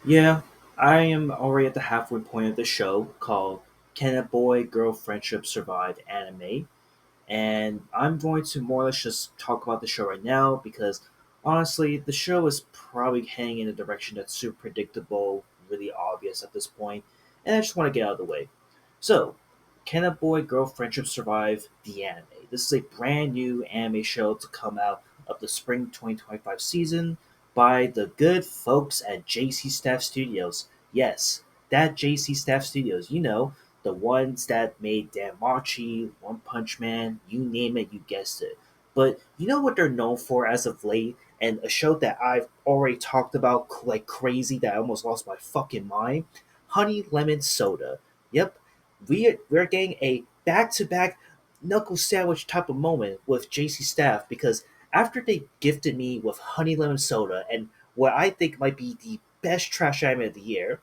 Yeah, I am already at the halfway point of the show called Can a Boy Girl Friendship Survive Anime? And I'm going to more or less just talk about the show right now because honestly, the show is probably heading in a direction that's super predictable, really obvious at this point, and I just want to get out of the way. So, Can a Boy Girl Friendship Survive the Anime? This is a brand new anime show to come out of the spring 2025 season by the good folks at JC Staff Studios. Yes, that JC Staff Studios, the ones that made Danmachi, One Punch Man, you name it, you guessed it. But you know what they're known for as of late, and a show that I've already talked about like crazy that I almost lost my fucking mind? Honey Lemon Soda. Yep, we're getting a back-to-back knuckle sandwich type of moment with JC Staff because after they gifted me with Honey Lemon Soda and what I think might be the best trash anime of the year,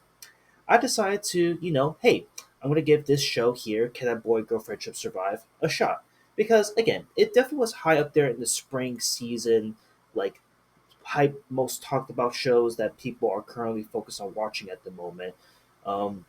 I decided to, hey, I'm going to give this show here, Can a Boy Girl Friendship Survive, a shot. Because, again, it definitely was high up there in the spring season, like, hype most talked about shows that people are currently focused on watching at the moment. Um,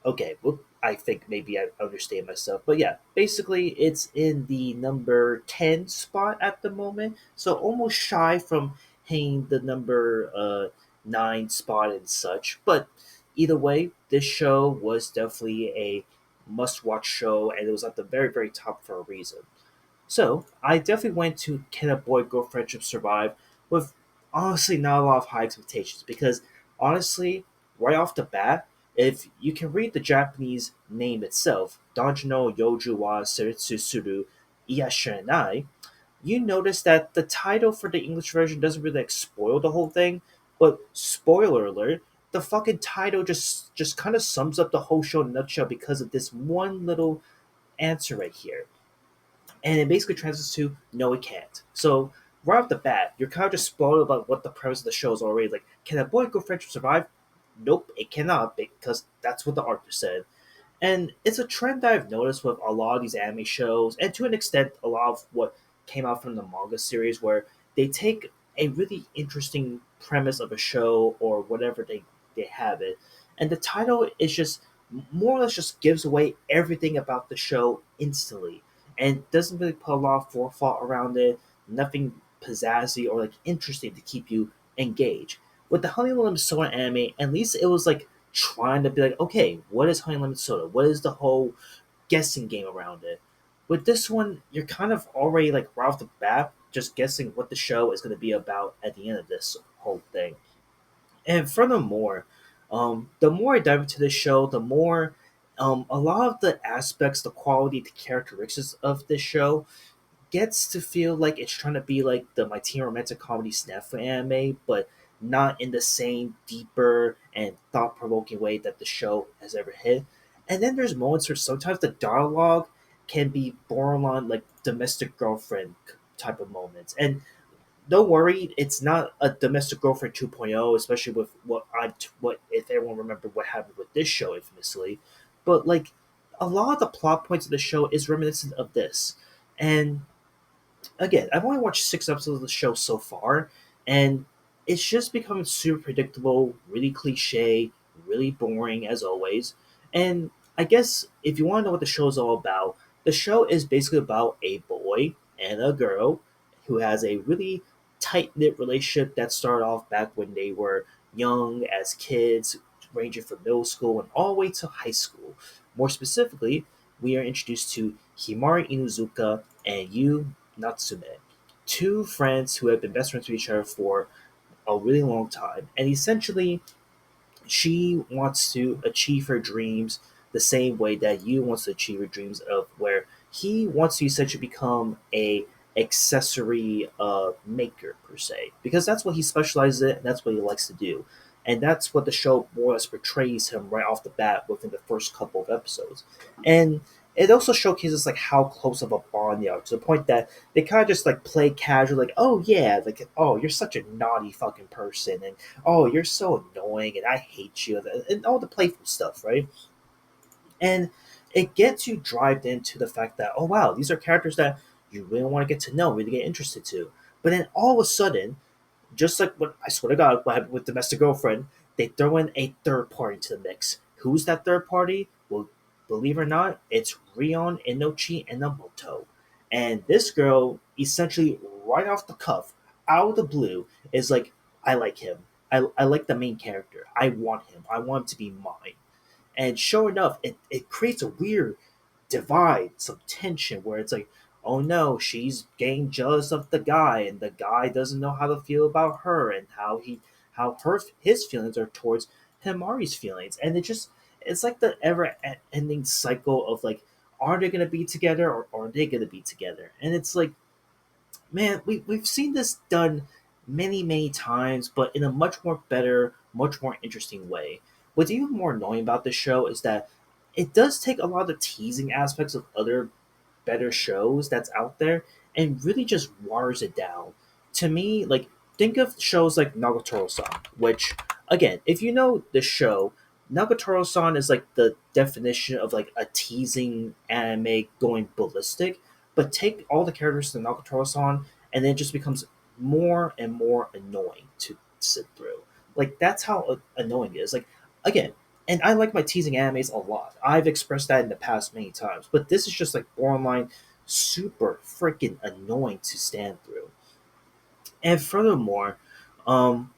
okay, well, I think maybe I understand myself. But yeah, basically, it's in the number 10 spot at the moment. So almost shy from hitting the number 9 spot and such. But either way, this show was definitely a must watch show, and it was at the very, very top for a reason. So I definitely went to Can a Boy Girl Friendship Survive with honestly not a lot of high expectations because honestly, right off the bat, if you can read the Japanese name itself, Danjino Yoju wa Seritsu Suru Iyashiranai, you notice that the title for the English version doesn't really like spoil the whole thing, but spoiler alert, the fucking title just kind of sums up the whole show in a nutshell because of this one little answer right here, and it basically translates to no, it can't. So right off the bat, you're kind of just spoiled about what the premise of the show is already. Like, can a boy girl friendship survive? Nope, it cannot because that's what the author said. And it's a trend that I've noticed with a lot of these anime shows, and to an extent, a lot of what came out from the manga series, where they take a really interesting premise of a show or whatever they have it, and the title is just more or less just gives away everything about the show instantly, and doesn't really put a lot of forethought around it. Nothing pizzazzy or like interesting to keep you engaged. With the Honey Lemon Soda anime, at least it was like trying to be like, okay, what is Honey Lemon Soda? What is the whole guessing game around it? With this one, you're kind of already like right off the bat just guessing what the show is going to be about at the end of this whole thing. And furthermore, the more I dive into this show, the more a lot of the aspects, the quality, the characteristics of this show gets to feel like it's trying to be like the My Teen Romantic Comedy Snafu anime, but not in the same deeper and thought provoking way that the show has ever hit. And then there's moments where sometimes the dialogue can be borderline like domestic girlfriend type of moments. And don't worry, it's not a domestic girlfriend 2.0, especially with what if everyone remembered what happened with this show infamously. But like a lot of the plot points of the show is reminiscent of this. And again, I've only watched 6 episodes of the show so far, and it's just becoming super predictable, really cliche, really boring as always. And I guess if you want to know what the show is all about, the show is basically about a boy and a girl who has a really tight knit relationship that started off back when they were young as kids, ranging from middle school and all the way to high school. More specifically, we are introduced to Himari Inuzuka and Yu Natsume, two friends who have been best friends with each other for a really long time. And essentially, she wants to achieve her dreams the same way that you wants to achieve your dreams of where he wants to essentially become a accessory maker per se because that's what he specializes in and that's what he likes to do, and that's what the show more or less portrays him right off the bat within the first couple of episodes. And it also showcases like how close of a bond they are to the point that they kind of just like play casual, like, oh yeah, like, oh, you're such a naughty fucking person, and oh, you're so annoying, and I hate you, and all the playful stuff, right? And it gets you drived into the fact that, oh wow, these are characters that you really want to get to know, really get interested to. But then all of a sudden, just like what I swear to God, what happened with Domestic Girlfriend, they throw in a third party to the mix. Who's that third party? Well, believe it or not, it's Rion Inochi Inamoto. And this girl, essentially, right off the cuff, out of the blue, is like, I like him. I like the main character. I want him. I want him to be mine. And sure enough, it creates a weird divide, some tension where it's like, oh no, she's getting jealous of the guy, and the guy doesn't know how to feel about her, and how his feelings are towards Himari's feelings, and it's like the ever ending cycle of like, are they gonna be together or are they gonna be together? And it's like, man, we've seen this done many times, but in a much more better, much more interesting way. What's even more annoying about this show is that it does take a lot of the teasing aspects of other better shows that's out there and really just waters it down. To me, like, think of shows like Nagatoro-san, which, again, if you know the show, Nagatoro-san is like the definition of like a teasing anime going ballistic, but take all the characters in Nagatoro-san and then it just becomes more and more annoying to sit through. Like, that's how annoying it is. Like, again, and I like my teasing animes a lot. I've expressed that in the past many times, but this is just like borderline super freaking annoying to stand through. And furthermore, um,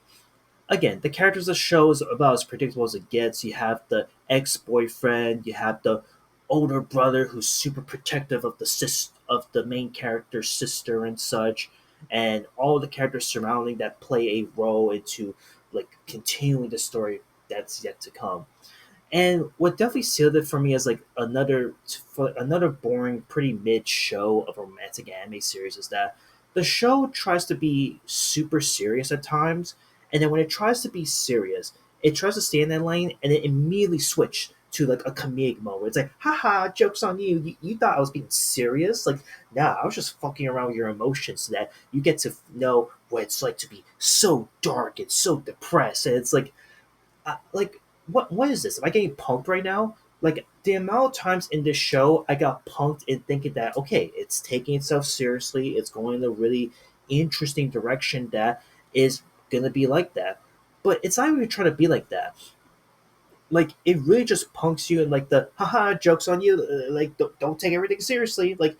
again, the characters of the show is about as predictable as it gets. You have the ex boyfriend, you have the older brother who's super protective of of the main character's sister and such, and all the characters surrounding that play a role into like continuing the story that's yet to come. And what definitely sealed it for me as like another boring, pretty mid show of a romantic anime series is that the show tries to be super serious at times, and then when it tries to be serious, it tries to stay in that lane, and it immediately switch to like a comedic mode. Where it's like, haha, jokes on you. You thought I was being serious? Like, nah, I was just fucking around with your emotions so that you get to know what it's like to be so dark and so depressed. And it's like what is this? Am I getting punked right now? Like the amount of times in this show I got punked in thinking that okay, it's taking itself seriously, it's going in a really interesting direction that is gonna be like that. But it's not even trying to be like that. Like it really just punks you and like the haha jokes on you, like don't take everything seriously. Like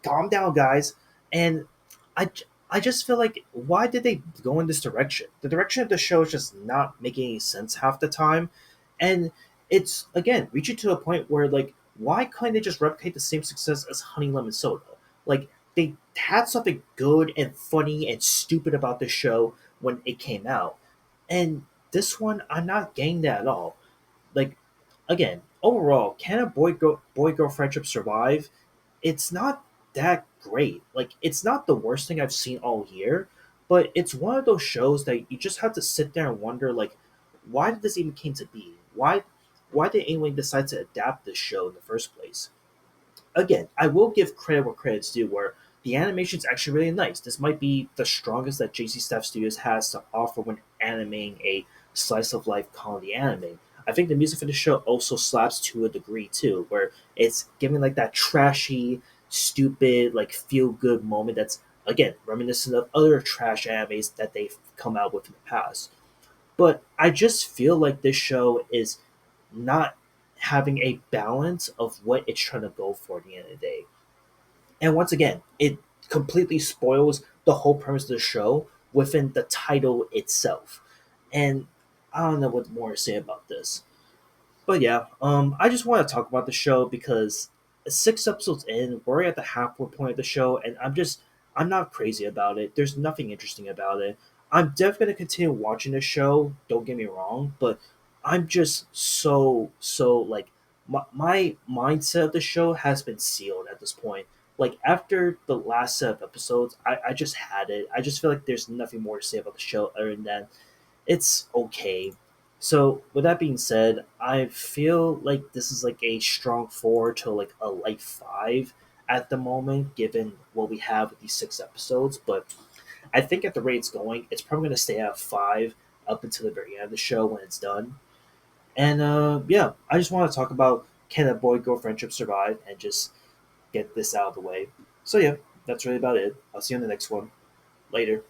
calm down, guys. And I I just feel like why did they go in this direction? The direction of the show is just not making any sense half the time, and it's again reaching to a point where like why couldn't they just replicate the same success as Honey Lemon Soda? Like they had something good and funny and stupid about the show when it came out, and this one I'm not getting that at all. Like again, overall, can a boy girl friendship survive? It's not that great. Like it's not the worst thing I've seen all year, but it's one of those shows that you just have to sit there and wonder like why did this even came to be? Why did anyone decide to adapt this show in the first place? Again, I will give credit where credit's due, where the animation's actually really nice. This might be the strongest that JC Staff Studios has to offer when animating a slice of life comedy anime. I think the music for the show also slaps to a degree too, where it's giving like that trashy, stupid, like feel good moment that's again reminiscent of other trash animes that they've come out with in the past. But I just feel like this show is not having a balance of what it's trying to go for at the end of the day. And once again, it completely spoils the whole premise of the show within the title itself. And I don't know what more to say about this. But yeah, I just want to talk about the show because 6 episodes in, we're at the halfway point of the show, and I'm not crazy about it. There's nothing interesting about it. I'm definitely gonna continue watching the show. Don't get me wrong, but I'm just so like my mindset of the show has been sealed at this point. Like after the last set of episodes, I just had it. I just feel like there's nothing more to say about the show other than that it's okay. So with that being said, I feel like this is like a strong 4 to like a light 5 at the moment, given what we have with these 6 episodes. But I think at the rate it's going, it's probably going to stay at 5 up until the very end of the show when it's done. And yeah, I just want to talk about can a boy girl friendship survive and just get this out of the way. So yeah, that's really about it. I'll see you on the next one. Later.